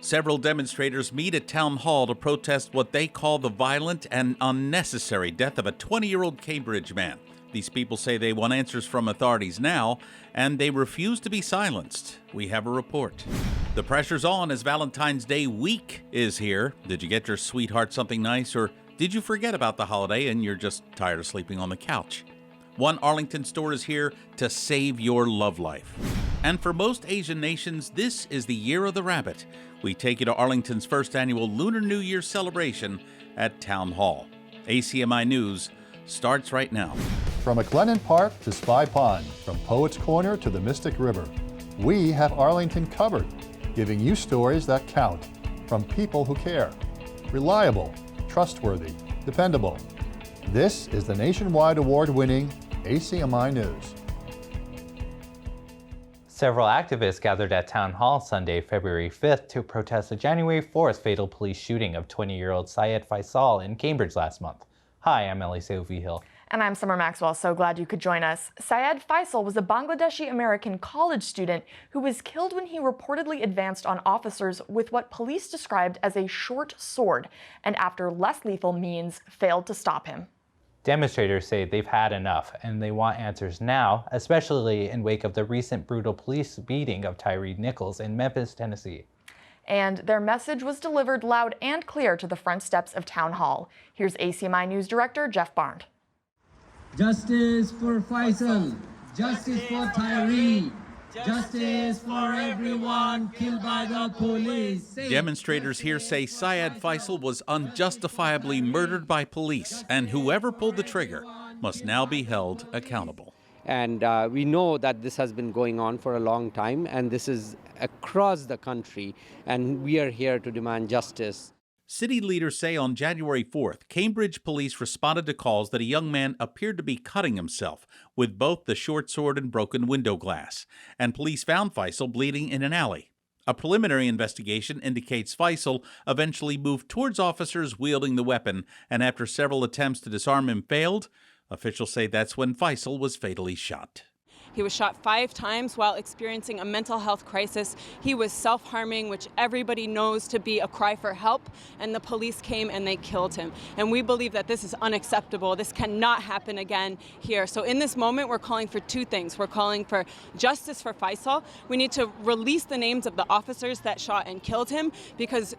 Several demonstrators meet at Town Hall to protest what they call the violent and unnecessary death of a 20-year-old Cambridge man. These people say they want answers from authorities now, and they refuse to be silenced. We have a report. The pressure's on as Valentine's Day week is here. Did you get your sweetheart something nice, or did you forget about the holiday and you're just tired of sleeping on the couch? One Arlington store is here to save your love life. And for most Asian nations, this is the Year of the Rabbit. We take you to Arlington's first annual Lunar New Year celebration at Town Hall. ACMi News starts right now. From McLennan Park to Spy Pond, from Poets Corner to the Mystic River, we have Arlington covered, giving you stories that count from people who care. Reliable, trustworthy, dependable. This is the nationwide award-winning ACMi News. Several activists gathered at Town Hall Sunday, February 5th to protest the January 4th fatal police shooting of 20-year-old Syed Faisal in Cambridge last month. Hi, I'm Ellie Sophie Hill. And I'm Summer Maxwell, so glad you could join us. Syed Faisal was a Bangladeshi-American college student who was killed when he reportedly advanced on officers with what police described as a short sword, and after less lethal means, failed to stop him. Demonstrators say they've had enough, and they want answers now, especially in wake of the recent brutal police beating of Tyre in Memphis, Tennessee. And their message was delivered loud and clear to the front steps of Town Hall. Here's ACMi News Director Jeff Barnes. Justice for Faisal, justice for Tyre, justice for everyone killed by the police. Demonstrators here say Syed Faisal was unjustifiably murdered by police, and whoever pulled the trigger must now be held accountable. And we know that this has been going on for a long time, and this is across the country, and we are here to demand justice. City leaders say on January 4th, Cambridge police responded to calls that a young man appeared to be cutting himself with both the short sword and broken window glass, and police found Faisal bleeding in an alley. A preliminary investigation indicates Faisal eventually moved towards officers wielding the weapon, and after several attempts to disarm him failed, officials say that's when Faisal was fatally shot. He was shot 5 times while experiencing a mental health crisis. He was self-harming, which everybody knows to be a cry for help, and the police came and they killed him. And we believe that this is unacceptable. This cannot happen again here. So in this moment, we're calling for 2 things. We're calling for justice for Faisal. We need to release the names of the officers that shot and killed him, because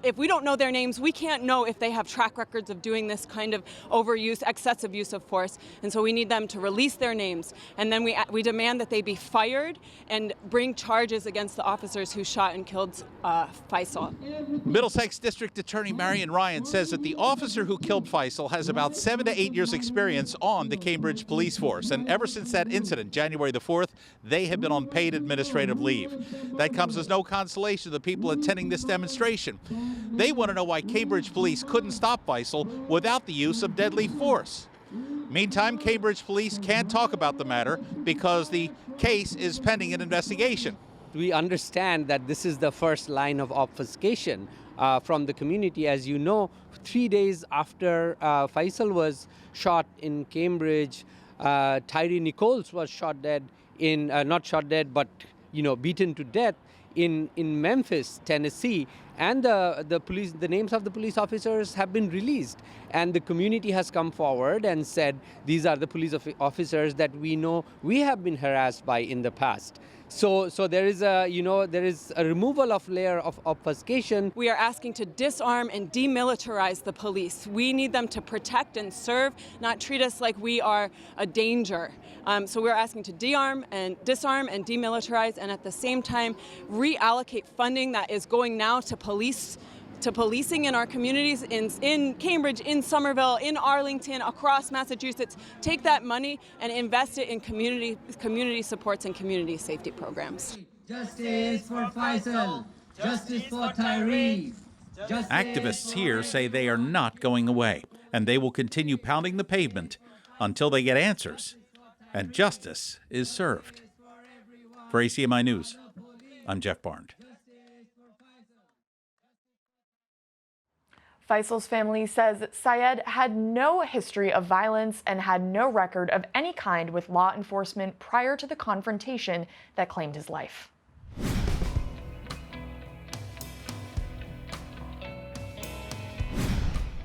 if we don't know their names, we can't know if they have track records of doing this kind of overuse, excessive use of force. And so we need them to release their names. And then we demand that they be fired and bring charges against the officers who shot and killed Faisal. Middlesex District Attorney Marion Ryan says that the officer who killed Faisal has about 7 to 8 years experience on the Cambridge police force. And ever since that incident, January the 4th, they have been on paid administrative leave. That comes as no consolation to the people attending this demonstration. They want to know why Cambridge police couldn't stop Faisal without the use of deadly force. Meantime, Cambridge police can't talk about the matter because the case is pending an investigation. We understand that this is the first line of obfuscation from the community. As you know, 3 days after Faisal was shot in Cambridge, Tyre Nichols was shot dead not shot dead, but beaten to death in Memphis, Tennessee, and the names of the police officers have been released, and the community has come forward and said these are the police officers that we know we have been harassed by in the past. So there is a removal of layer of obfuscation. We are asking to disarm and demilitarize the police. We need them to protect and serve, not treat us like we are a danger. So we're asking to disarm and demilitarize, and at the same time reallocate funding that is going now to policing in our communities in Cambridge, in Somerville, in Arlington, across Massachusetts. Take that money and invest it in community supports and community safety programs. Justice for Faisal, justice for Tyre. Activists here say they are not going away, and they will continue pounding the pavement until they get answers and justice is served. For ACMi News, I'm Jeff Barnes. Faisal's family says Syed had no history of violence and had no record of any kind with law enforcement prior to the confrontation that claimed his life.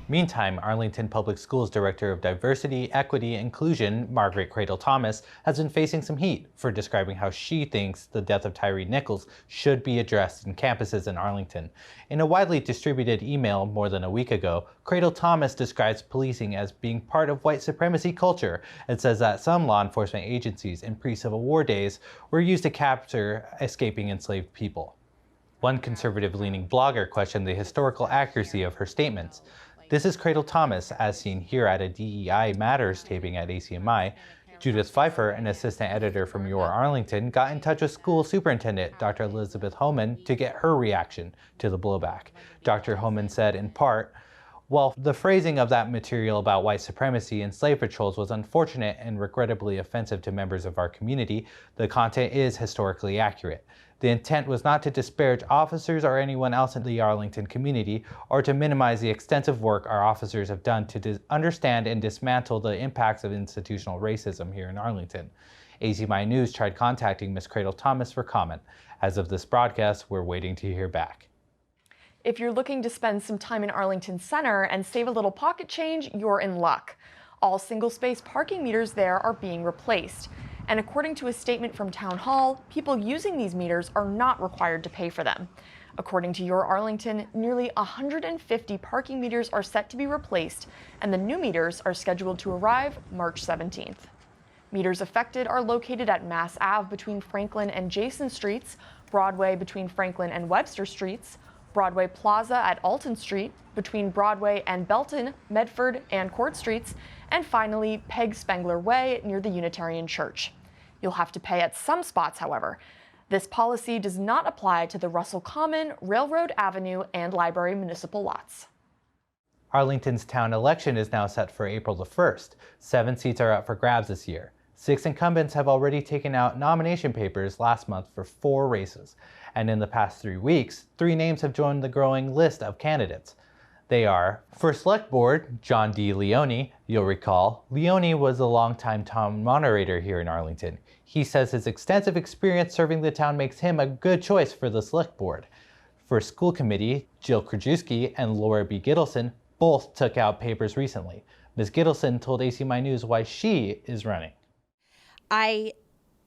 Meantime, Arlington Public Schools Director of Diversity, Equity, and Inclusion, Margaret Cradle Thomas, has been facing some heat for describing how she thinks the death of Tyre Nichols should be addressed in campuses in Arlington. In a widely distributed email more than a week ago, Cradle Thomas describes policing as being part of white supremacy culture and says that some law enforcement agencies in pre-Civil War days were used to capture escaping enslaved people. One conservative-leaning blogger questioned the historical accuracy of her statements. This is Cradle Thomas, as seen here at a DEI Matters taping at ACMi. Judith Pfeiffer, an assistant editor from Your Arlington, got in touch with school superintendent Dr. Elizabeth Homan to get her reaction to the blowback. Dr. Homan said, in part, "While the phrasing of that material about white supremacy and slave patrols was unfortunate and regrettably offensive to members of our community, the content is historically accurate. The intent was not to disparage officers or anyone else in the Arlington community, or to minimize the extensive work our officers have done to understand and dismantle the impacts of institutional racism here in Arlington." ACMi News tried contacting Ms. Cradle Thomas for comment. As of this broadcast, we're waiting to hear back. If you're looking to spend some time in Arlington Center and save a little pocket change, you're in luck. All single-space parking meters there are being replaced. And according to a statement from Town Hall, people using these meters are not required to pay for them. According to Your Arlington, nearly 150 parking meters are set to be replaced, and the new meters are scheduled to arrive March 17th. Meters affected are located at Mass Ave between Franklin and Jason Streets, Broadway between Franklin and Webster Streets, Broadway Plaza at Alton Street, between Broadway and Belton, Medford, and Court Streets, and finally Peg Spengler Way near the Unitarian Church. You'll have to pay at some spots, however. This policy does not apply to the Russell Common, Railroad Avenue, and Library municipal lots. Arlington's town election is now set for April the 1st. 7 seats are up for grabs this year. 6 incumbents have already taken out nomination papers last month for 4 races. And in the past 3 weeks, 3 names have joined the growing list of candidates. They are, for Select Board, John D. Leone. You'll recall, Leone was a longtime town moderator here in Arlington. He says his extensive experience serving the town makes him a good choice for the Select Board. For School Committee, Jill Krajewski and Laura B. Gittleson both took out papers recently. Ms. Gittleson told ACMi News why she is running. I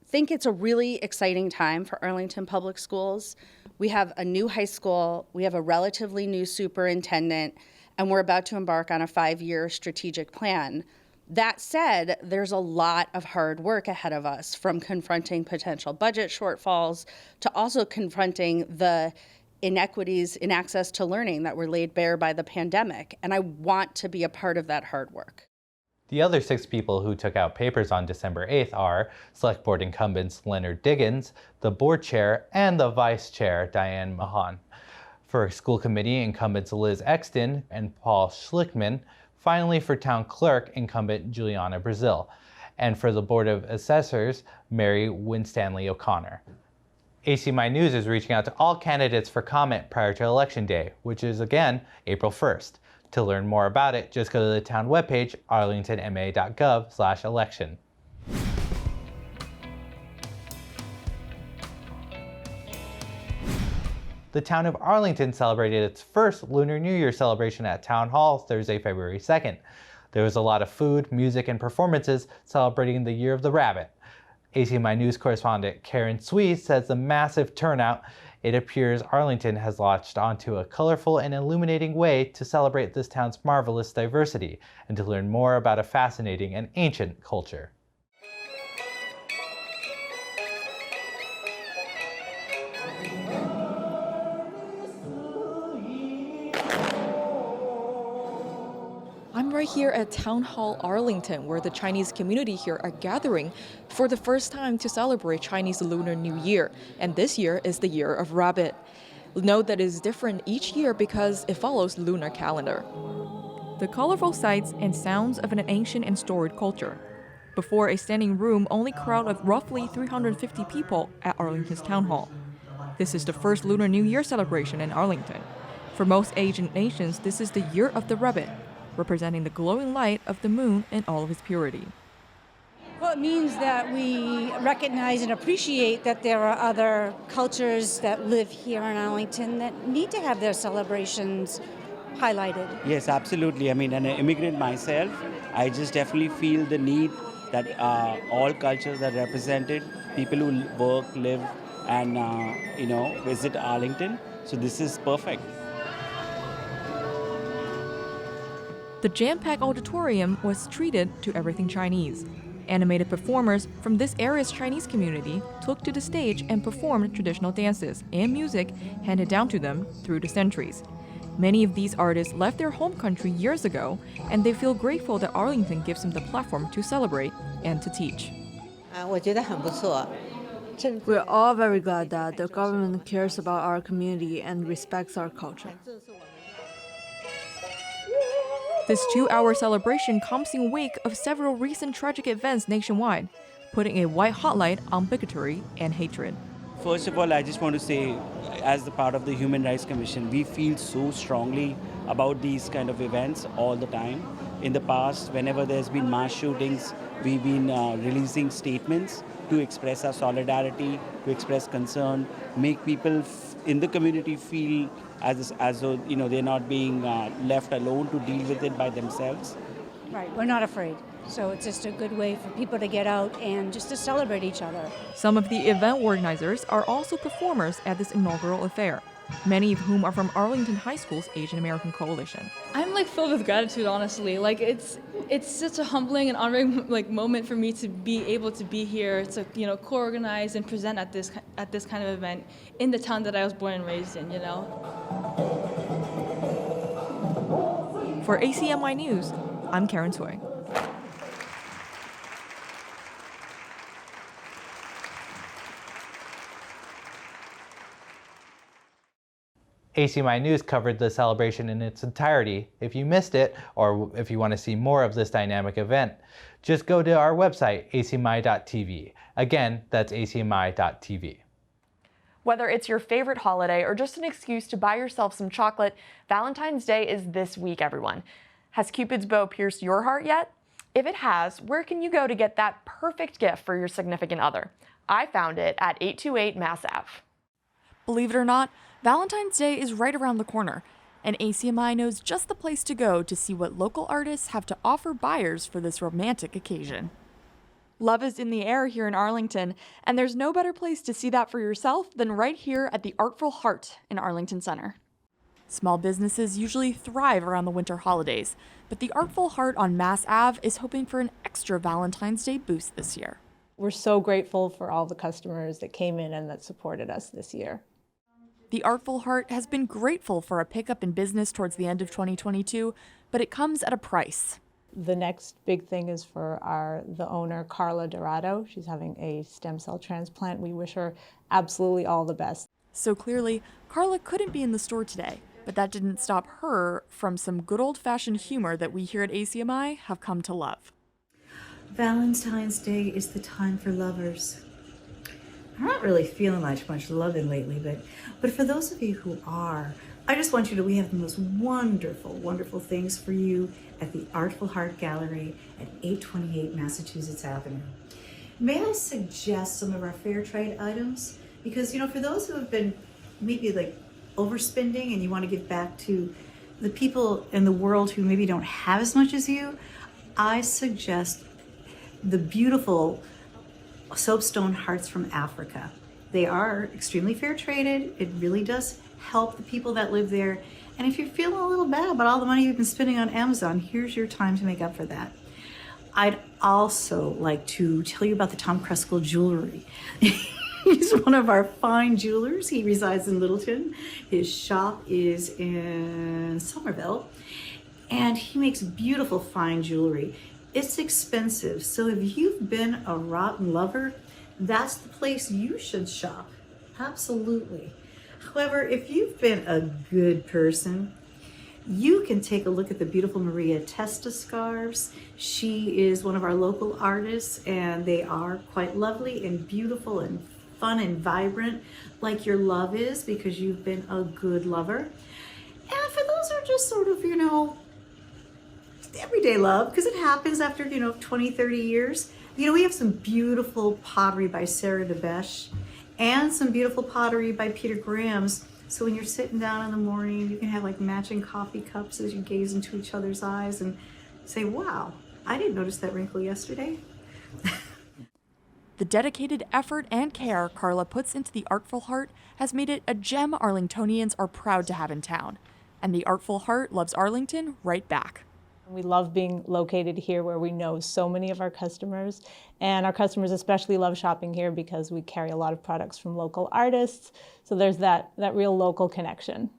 think it's a really exciting time for Arlington Public Schools. We have a new high school, we have a relatively new superintendent, and we're about to embark on a 5-year strategic plan. That said, there's a lot of hard work ahead of us, from confronting potential budget shortfalls to also confronting the inequities in access to learning that were laid bare by the pandemic. And I want to be a part of that hard work. The other 6 people who took out papers on December 8th are Select Board incumbents Leonard Diggins, the board chair, and the vice chair, Diane Mahan. For School Committee, incumbents Liz Exton and Paul Schlickman. Finally, for Town Clerk, incumbent Juliana Brazil. And for the Board of Assessors, Mary Winstanley O'Connor. ACMi News is reaching out to all candidates for comment prior to Election Day, which is again April 1st. To learn more about it, just go to the town webpage, arlingtonma.gov/election. The town of Arlington celebrated its first Lunar New Year celebration at Town Hall Thursday, February 2nd. There was a lot of food, music, and performances celebrating the Year of the Rabbit. ACMi News correspondent Karen Swee says the massive turnout, it appears Arlington has latched onto a colorful and illuminating way to celebrate this town's marvelous diversity and to learn more about a fascinating and ancient culture. I'm right here at Town Hall Arlington, where the Chinese community here are gathering for the first time to celebrate Chinese Lunar New Year. And this year is the Year of Rabbit. Note that it is different each year because it follows lunar calendar. The colorful sights and sounds of an ancient and storied culture. Before a standing room only crowd of roughly 350 people at Arlington's Town Hall. This is the first Lunar New Year celebration in Arlington. For most Asian nations, this is the Year of the Rabbit, representing the glowing light of the moon in all of its purity. Well, it means that we recognize and appreciate that there are other cultures that live here in Arlington that need to have their celebrations highlighted. Yes, absolutely. I mean, an immigrant myself, I just definitely feel the need that all cultures are represented, people who work, live, and visit Arlington. So this is perfect. The jam-packed auditorium was treated to everything Chinese. Animated performers from this area's Chinese community took to the stage and performed traditional dances and music handed down to them through the centuries. Many of these artists left their home country years ago, and they feel grateful that Arlington gives them the platform to celebrate and to teach. We're all very glad that the government cares about our community and respects our culture. This 2-hour celebration comes in wake of several recent tragic events nationwide, putting a white hotlight on bigotry and hatred. First of all, I just want to say, as the part of the Human Rights Commission, we feel so strongly about these kind of events all the time. In the past, whenever there's been mass shootings, we've been releasing statements to express our solidarity, to express concern, make people in the community feel as though they're not being left alone to deal with it by themselves. Right, we're not afraid. So it's just a good way for people to get out and just to celebrate each other. Some of the event organizers are also performers at this inaugural affair, many of whom are from Arlington High School's Asian American Coalition. I'm filled with gratitude, honestly. It's such a humbling and honoring moment for me to be able to be here to co-organize and present at this kind of event in the town that I was born and raised in. For ACMi News, I'm Karen Tsui. ACMi News covered the celebration in its entirety. If you missed it, or if you want to see more of this dynamic event, just go to our website, acmi.tv. Again, that's acmi.tv. Whether it's your favorite holiday or just an excuse to buy yourself some chocolate, Valentine's Day is this week, everyone. Has Cupid's bow pierced your heart yet? If it has, where can you go to get that perfect gift for your significant other? I found it at 828 Mass Ave. Believe it or not, Valentine's Day is right around the corner, and ACMi knows just the place to go to see what local artists have to offer buyers for this romantic occasion. Love is in the air here in Arlington, and there's no better place to see that for yourself than right here at the Artful Heart in Arlington Center. Small businesses usually thrive around the winter holidays, but the Artful Heart on Mass Ave is hoping for an extra Valentine's Day boost this year. We're so grateful for all the customers that came in and that supported us this year. The Artful Heart has been grateful for a pickup in business towards the end of 2022, but it comes at a price. The next big thing is for the owner, Carla Dorado. She's having a stem cell transplant. We wish her absolutely all the best. So clearly, Carla couldn't be in the store today, but that didn't stop her from some good old-fashioned humor that we here at ACMi have come to love. Valentine's Day is the time for lovers. I'm not really feeling much loving lately, but for those of you who are, I just want you to, we have the most wonderful, wonderful things for you at the Artful Heart Gallery at 828 Massachusetts Avenue. May I suggest some of our fair trade items? Because, for those who have been maybe overspending and you want to give back to the people in the world who maybe don't have as much as you, I suggest the beautiful soapstone hearts from Africa. They are extremely fair traded. It really does help the people that live there. And if you're feeling a little bad about all the money you've been spending on Amazon, here's your time to make up for that. I'd also like to tell you about the Tom Kruskal jewelry. He's one of our fine jewelers. He resides in Littleton. His shop is in Somerville, and he makes beautiful fine jewelry. It's expensive, so if you've been a rotten lover, that's the place you should shop. Absolutely. However, if you've been a good person, you can take a look at the beautiful Maria Testa scarves. She is one of our local artists, and they are quite lovely and beautiful and fun and vibrant, like your love is, because you've been a good lover. And for those who are just sort of, everyday love, because it happens after 20, 30 years, we have some beautiful pottery by Sarah DeBesch and some beautiful pottery by Peter Grams So when you're sitting down in the morning, you can have like matching coffee cups as you gaze into each other's eyes and say, wow, I didn't notice that wrinkle yesterday. The dedicated effort and care Carla puts into the Artful Heart has made it a gem Arlingtonians are proud to have in town. And the Artful Heart loves Arlington right back. We love being located here where we know so many of our customers, and our customers especially love shopping here because we carry a lot of products from local artists, so there's that real local connection.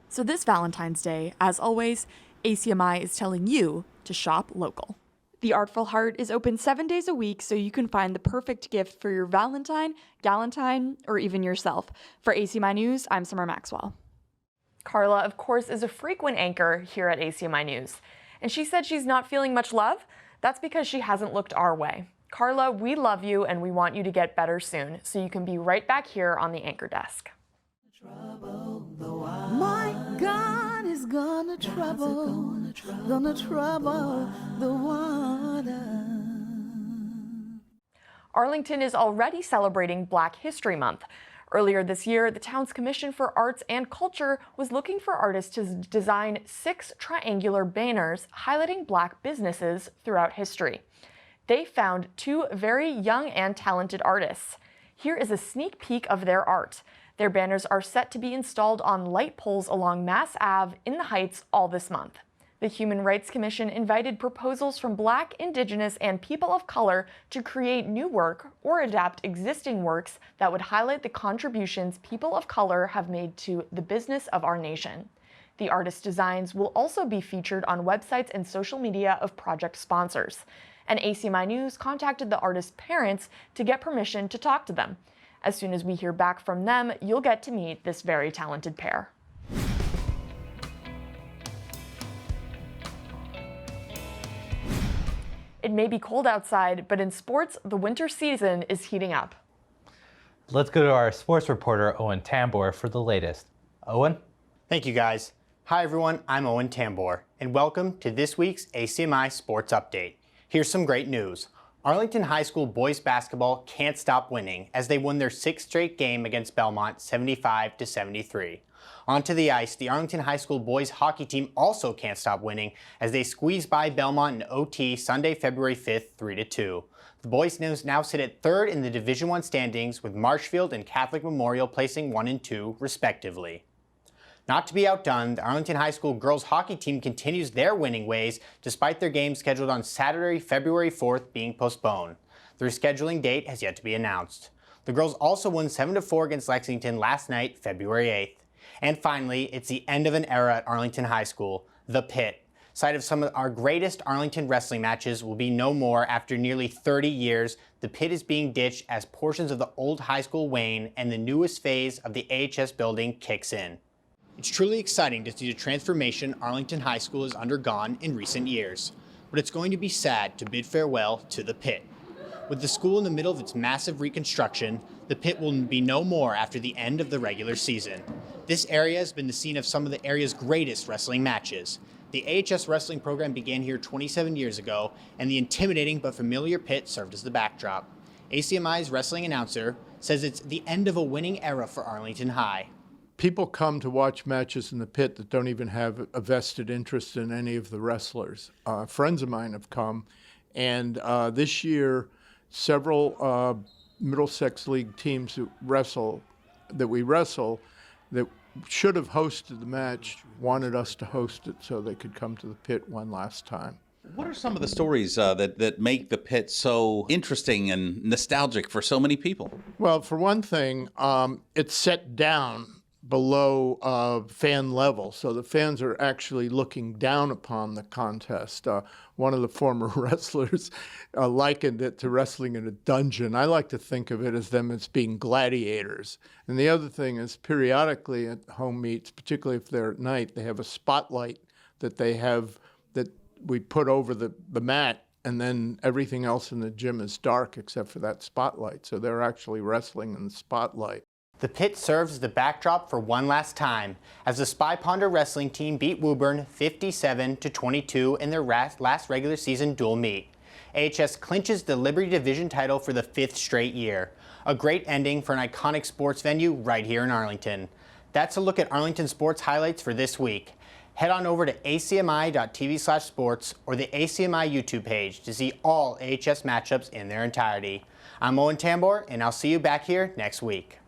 So this Valentine's Day, as always, ACMi is telling you to shop local. The Artful Heart is open 7 days a week, so you can find the perfect gift for your Valentine, Galentine, or even yourself. For ACMi News, I'm Summer Maxwell. Carla, of course, is a frequent anchor here at ACMi News. And she said she's not feeling much love. That's because she hasn't looked our way. Carla, we love you and we want you to get better soon, so you can be right back here on the anchor desk. My God is gonna trouble the water. Arlington is already celebrating Black History Month. Earlier this year, the town's Commission for Arts and Culture was looking for artists to design 6 triangular banners highlighting Black businesses throughout history. They found 2 very young and talented artists. Here is a sneak peek of their art. Their banners are set to be installed on light poles along Mass Ave in the Heights all this month. The Human Rights Commission invited proposals from Black, Indigenous, and people of color to create new work or adapt existing works that would highlight the contributions people of color have made to the business of our nation. The artist designs will also be featured on websites and social media of project sponsors. And ACMi News contacted the artist's parents to get permission to talk to them. As soon as we hear back from them, you'll get to meet this very talented pair. It may be cold outside, but in sports, the winter season is heating up. Let's go to our sports reporter, Owen Tambor, for the latest. Owen? Thank you, guys. Hi, everyone. I'm Owen Tambor, and welcome to this week's ACMi Sports Update. Here's some great news. Arlington High School boys basketball can't stop winning as they won their 6th straight game against Belmont 75-73. Onto the ice, the Arlington High School boys hockey team also can't stop winning as they squeezed by Belmont in OT Sunday, February 5th, 3-2. The boys now sit at 3rd in the Division I standings, with Marshfield and Catholic Memorial placing 1 and 2, respectively. Not to be outdone, the Arlington High School girls hockey team continues their winning ways despite their game scheduled on Saturday, February 4th being postponed. The rescheduling date has yet to be announced. The girls also won 7-4 against Lexington last night, February 8th. And finally, it's the end of an era at Arlington High School. The Pit, site of some of our greatest Arlington wrestling matches, will be no more after nearly 30 years. The Pit is being ditched as portions of the old high school wane and the newest phase of the AHS building kicks in. It's truly exciting to see the transformation Arlington High School has undergone in recent years, but it's going to be sad to bid farewell to the Pit. With the school in the middle of its massive reconstruction, the Pit will be no more after the end of the regular season. This area has been the scene of some of the area's greatest wrestling matches. The AHS wrestling program began here 27 years ago, and the intimidating but familiar Pit served as the backdrop. ACMi's wrestling announcer says it's the end of a winning era for Arlington High. People come to watch matches in the Pit that don't even have a vested interest in any of the wrestlers. Friends of mine have come, and this year, several Middlesex League teams that we wrestle that should have hosted the match wanted us to host it so they could come to the Pit one last time. What are some of the stories that make the Pit so interesting and nostalgic for so many people? Well, for one thing, it's set down below fan level, so the fans are actually looking down upon the contest. One of the former wrestlers likened it to wrestling in a dungeon. I like to think of it as them as being gladiators. And the other thing is, periodically at home meets, particularly if they're at night, they have a spotlight that we put over the mat, and then everything else in the gym is dark except for that spotlight. So they're actually wrestling in the spotlight. The Pit serves as the backdrop for one last time, as the Spy Ponder wrestling team beat Woburn 57-22 in their last regular season dual meet. AHS clinches the Liberty Division title for the 5th straight year. A great ending for an iconic sports venue right here in Arlington. That's a look at Arlington sports highlights for this week. Head on over to acmi.tv/sports or the ACMi YouTube page to see all AHS matchups in their entirety. I'm Owen Tambor, and I'll see you back here next week.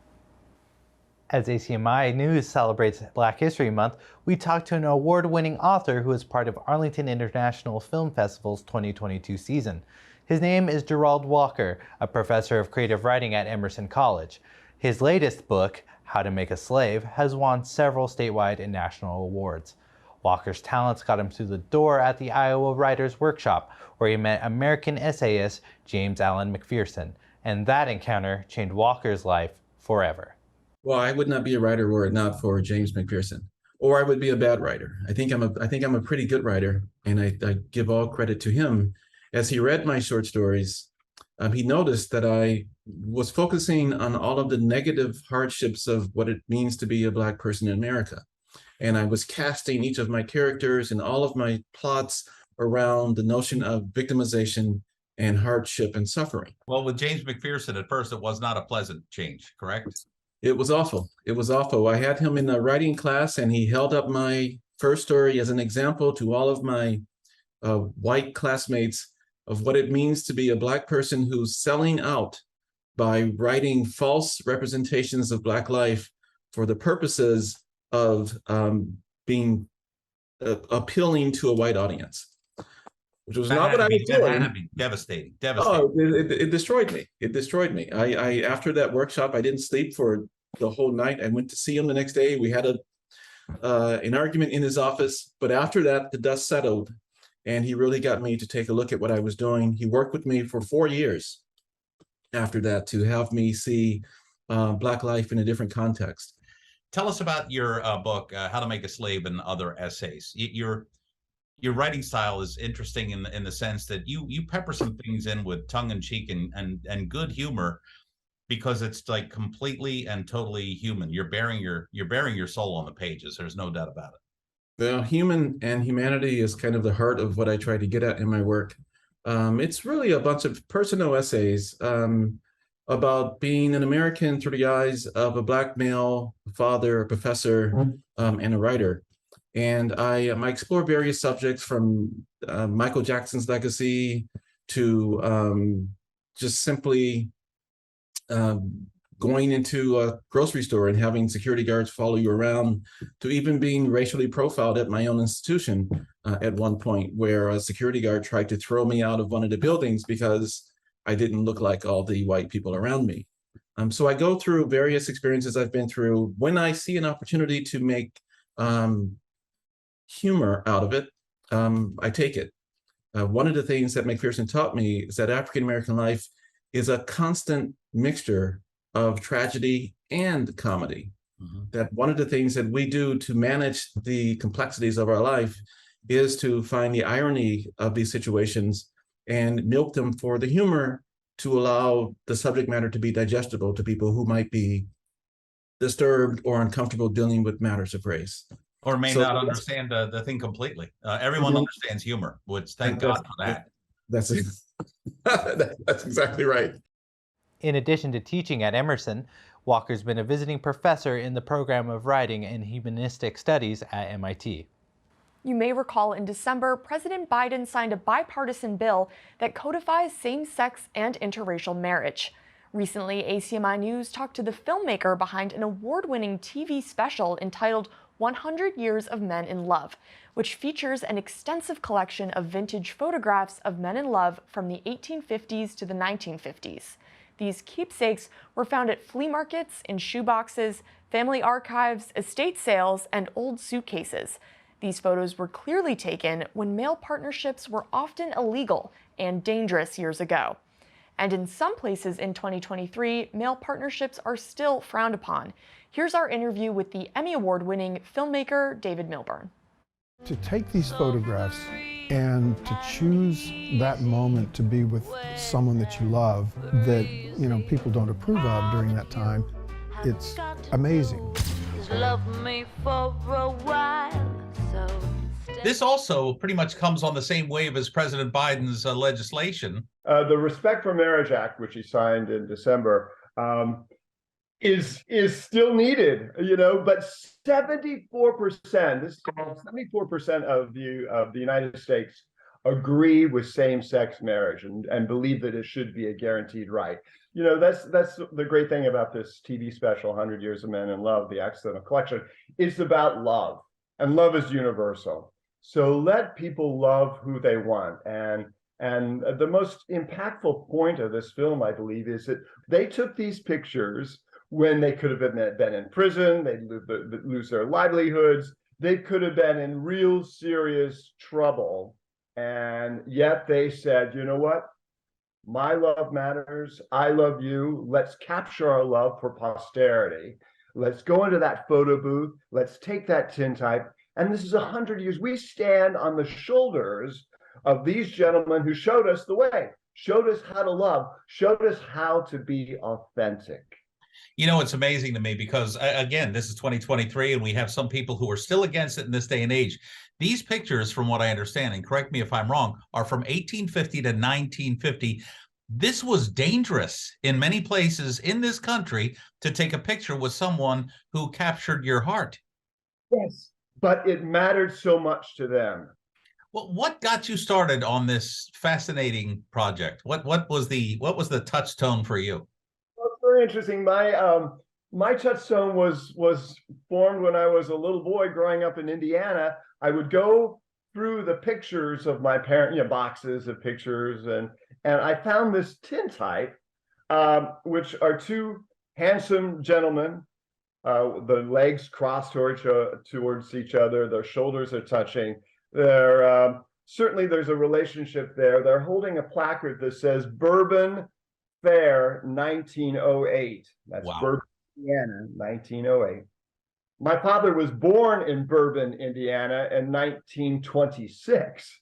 As ACMi News celebrates Black History Month, we talked to an award-winning author who is part of Arlington International Film Festival's 2022 season. His name is Jerald Walker, a professor of creative writing at Emerson College. His latest book, How to Make a Slave, has won several statewide and national awards. Walker's talents got him through the door at the Iowa Writers' Workshop, where he met American essayist James Allen McPherson, and that encounter changed Walker's life forever. Well, I would not be a writer were it not for James McPherson, or I would be a bad writer. I think I'm a pretty good writer, and I give all credit to him. As he read my short stories, he noticed that I was focusing on all of the negative hardships of what it means to be a Black person in America. And I was casting each of my characters and all of my plots around the notion of victimization and hardship and suffering. Well, with James McPherson, at first, it was not a pleasant change, correct? It was awful. It was awful. I had him in a writing class, and he held up my first story as an example to all of my white classmates of what it means to be a Black person who's selling out by writing false representations of Black life for the purposes of being appealing to a white audience, which was not what I was doing. That had to be devastating. Oh, it destroyed me. It destroyed me. I after that workshop, I didn't sleep for the whole night. I went to see him the next day. We had an argument in his office, but after that, the dust settled, and he really got me to take a look at what I was doing. He worked with me for 4 years after that to have me see Black life in a different context. Tell us about your book, How to Make a Slave and Other Essays. Your writing style is interesting in the sense that you pepper some things in with tongue-in-cheek and good humor, because it's like completely and totally human. You're bearing your soul on the pages. There's no doubt about it. Well, human and humanity is kind of the heart of what I try to get at in my work. It's really a bunch of personal essays about being an American through the eyes of a Black male father, a professor, and a writer. And I explore various subjects from Michael Jackson's legacy to just simply going into a grocery store and having security guards follow you around, to even being racially profiled at my own institution at one point, where a security guard tried to throw me out of one of the buildings because I didn't look like all the white people around me. So I go through various experiences I've been through. When I see an opportunity to make humor out of it, I take it. One of the things that McPherson taught me is that African-American life is a constant mixture of tragedy and comedy. That one of the things that we do to manage the complexities of our life is to find the irony of these situations and milk them for the humor to allow the subject matter to be digestible to people who might be disturbed or uncomfortable dealing with matters of race. Or may not understand the thing completely. Everyone understands humor, which thank God for that. That's exactly right. In addition to teaching at Emerson, Walker's been a visiting professor in the program of writing and humanistic studies at MIT. You may recall in December, President Biden signed a bipartisan bill that codifies same-sex and interracial marriage. Recently, ACMi News talked to the filmmaker behind an award-winning TV special entitled 100 Years of Men in Love, which features an extensive collection of vintage photographs of men in love from the 1850s to the 1950s. These keepsakes were found at flea markets, in shoeboxes, family archives, estate sales, and old suitcases. These photos were clearly taken when male partnerships were often illegal and dangerous years ago. And in some places in 2023, male partnerships are still frowned upon. Here's our interview with the Emmy Award-winning filmmaker David Milburn. To take these photographs and to choose that moment to be with someone that you love that, people don't approve of during that time, it's amazing. Love me for a while, so this also pretty much comes on the same wave as President Biden's legislation. The Respect for Marriage Act, which he signed in December, is still needed, but 74% of the United States agree with same-sex marriage and believe that it should be a guaranteed right. That's the great thing about this TV special, 100 Years of Men in Love, the accidental collection. It's about love, and love is universal. So let people love who they want. And the most impactful point of this film, I believe, is that they took these pictures when they could have been in prison, they'd lose their livelihoods, they could have been in real serious trouble. And yet they said, you know what? My love matters. I love you. Let's capture our love for posterity. Let's go into that photo booth. Let's take that tintype. And this is 100 years. We stand on the shoulders of these gentlemen who showed us the way, showed us how to love, showed us how to be authentic. It's amazing to me because, again, this is 2023 and we have some people who are still against it in this day and age. These pictures, from what I understand, and correct me if I'm wrong, are from 1850 to 1950. This was dangerous in many places in this country to take a picture with someone who captured your heart. Yes, but it mattered so much to them. Well, what got you started on this fascinating project? What was the touchstone for you? Very interesting. My touchstone was formed when I was a little boy growing up in Indiana. I would go through the pictures of my parents, boxes of pictures, and I found this tintype, which are two handsome gentlemen. The legs crossed towards each other. Their shoulders are touching. Certainly there's a relationship there. They're holding a placard that says Bourbon Fair 1908. That's wow. Bourbon, Indiana, 1908. My father was born in Bourbon, Indiana in 1926.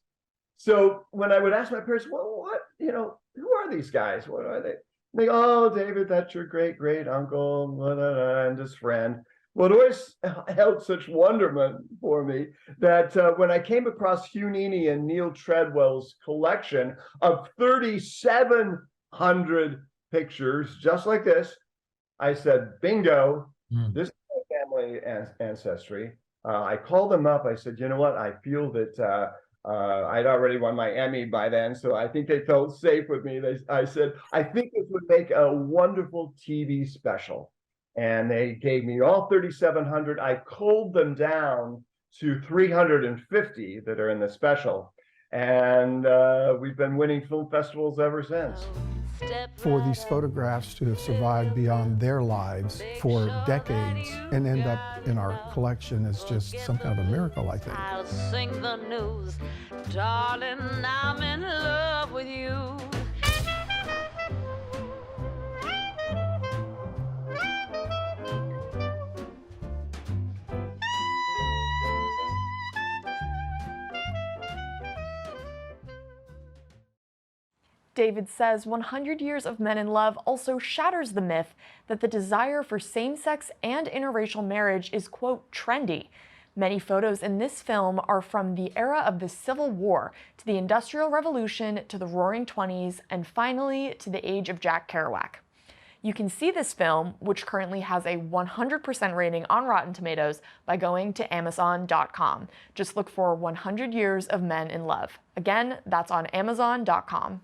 So when I would ask my parents, well, who are these guys? What are they? They go, oh, David, that's your great uncle, blah, blah, blah, and his friend. Well, it always held such wonderment for me that when I came across Hugh Nini and Neil Treadwell's collection of 3,700 pictures, just like this, I said, bingo, this is my family ancestry. I called them up. I said, you know what? I feel that I'd already won my Emmy by then, so I think they felt safe with me. I said, I think this would make a wonderful TV special. And they gave me all 3,700. I culled them down to 350 that are in the special. And we've been winning film festivals ever since. For these photographs to have survived beyond their lives for decades and end up in our collection is just some kind of a miracle, I think. I'll sing the news, darling, I'm in love with you. David says 100 Years of Men in Love also shatters the myth that the desire for same-sex and interracial marriage is, quote, trendy. Many photos in this film are from the era of the Civil War, to the Industrial Revolution, to the Roaring Twenties, and finally to the age of Jack Kerouac. You can see this film, which currently has a 100% rating on Rotten Tomatoes, by going to Amazon.com. Just look for 100 Years of Men in Love. Again, that's on Amazon.com.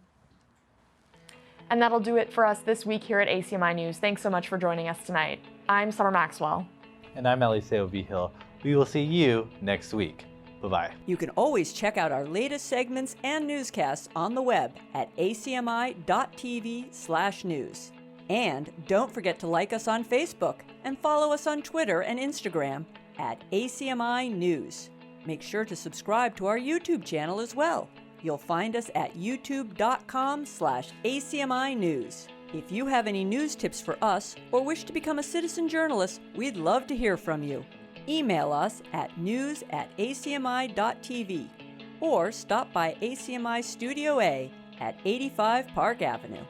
And that'll do it for us this week here at ACMi News. Thanks so much for joining us tonight. I'm Summer Maxwell. And I'm Eliseo Vigil. We will see you next week. Bye-bye. You can always check out our latest segments and newscasts on the web at acmi.tv/news. And don't forget to like us on Facebook and follow us on Twitter and Instagram at ACMi News. Make sure to subscribe to our YouTube channel as well. You'll find us at youtube.com/ACMi News. If you have any news tips for us or wish to become a citizen journalist, we'd love to hear from you. Email us at news@acmi.tv or stop by ACMI Studio A at 85 Park Avenue.